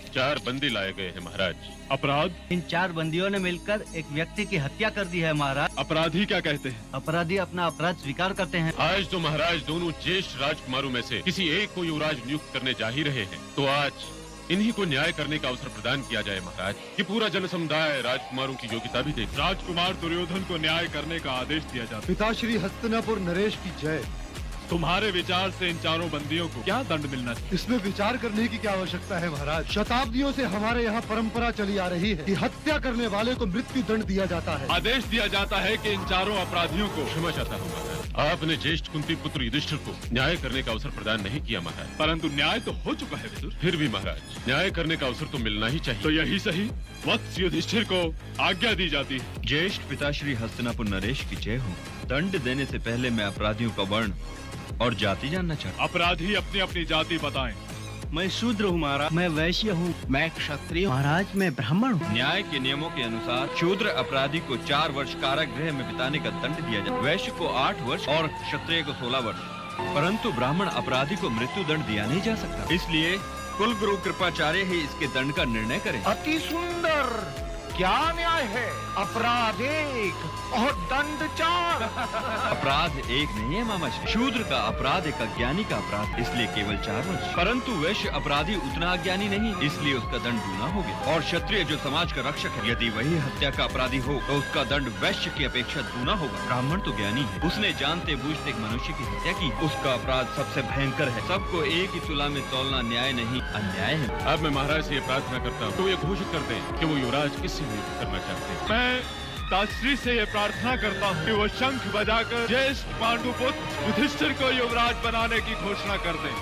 4 बंदी लाए गए हैं महाराज। अपराध? इन 4 बंदियों ने मिलकर एक व्यक्ति की हत्या कर दी है महाराज। अपराधी क्या कहते हैं? अपराधी अपना अपराध स्वीकार करते हैं। आज तो महाराज दोनों ज्येष्ठ राजकुमारों में से किसी एक को युवराज नियुक्त करने जा ही रहे हैं, तो आज इन्हीं को न्याय करने का अवसर प्रदान किया जाए महाराज, कि पूरा जन समुदाय राजकुमारों की योग्यता भी देखे। राजकुमार दुर्योधन को न्याय करने का आदेश दिया जाता। पिताश्री हस्तिनापुर नरेश की जय। तुम्हारे विचार से इन 4 बंदियों को क्या दंड मिलना चाहिए? इसमें विचार करने की क्या आवश्यकता है महाराज? शताब्दियों से हमारे यहाँ परंपरा चली आ रही है कि हत्या करने वाले को मृत्यु दंड दिया जाता है। आदेश दिया जाता है कि इन 4 अपराधियों को। क्षमा चाहता हूँ महाराज, आपने ज्येष्ठ कुंती पुत्र युधिष्ठिर को न्याय करने का अवसर प्रदान नहीं किया महाराज। परंतु न्याय तो हो चुका है विदुर। फिर भी महाराज न्याय करने का अवसर तो मिलना ही चाहिए। तो यही सही, वत्स युधिष्ठिर को आज्ञा दी जाती है। ज्येष्ठ पिताश्री हस्तिनापुर नरेश की जय हो। दंड देने से पहले मैं अपराधियों का वर्ण और जाति जानना चाहता हूँ। अपराधी अपनी अपनी जाति बताएं। मैं शूद्र हूँ महाराज। मैं वैश्य हूँ। मैं क्षत्रिय महाराज। मैं ब्राह्मण हूँ। न्याय के नियमों के अनुसार शूद्र अपराधी को 4 वर्ष कारागृह में बिताने का दंड दिया जाए, वैश्य को 8 वर्ष और क्षत्रिय को 16 वर्ष। परंतु ब्राह्मण अपराधी को मृत्यु दंड दिया नहीं जा सकता, इसलिए कुल गुरु कृपाचार्य ही इसके दंड का निर्णय करे। अति सुंदर, क्या न्याय है? अपराध 1 और दंड 4। अपराध 1 नहीं है मामा जी। शूद्र का अपराध एक अज्ञानी का अपराध, इसलिए केवल 4 वर्ष। परंतु वैश्य अपराधी उतना अज्ञानी नहीं, इसलिए उसका दंड दूना हो गया। और क्षत्रिय जो समाज का रक्षक है, यदि वही हत्या का अपराधी हो तो उसका दंड वैश्य की अपेक्षा दूना होगा। ब्राह्मण तो ज्ञानी है, उसने जानते बूझते एक मनुष्य की हत्या की, उसका अपराध सबसे भयंकर है। सबको एक ही तुला में तोलना न्याय नहीं, अन्याय है। अब मैं महाराज से ये प्रार्थना करता हूँ तो ये घोषित कर दें कि वो युवराज किससे नियुक्त करना चाहते हैं। मैं पिताश्री से ये प्रार्थना करता हूँ कि वो शंख बजाकर ज्येष्ठ पांडुपुत्र युधिष्ठिर को युवराज बनाने की घोषणा कर दें।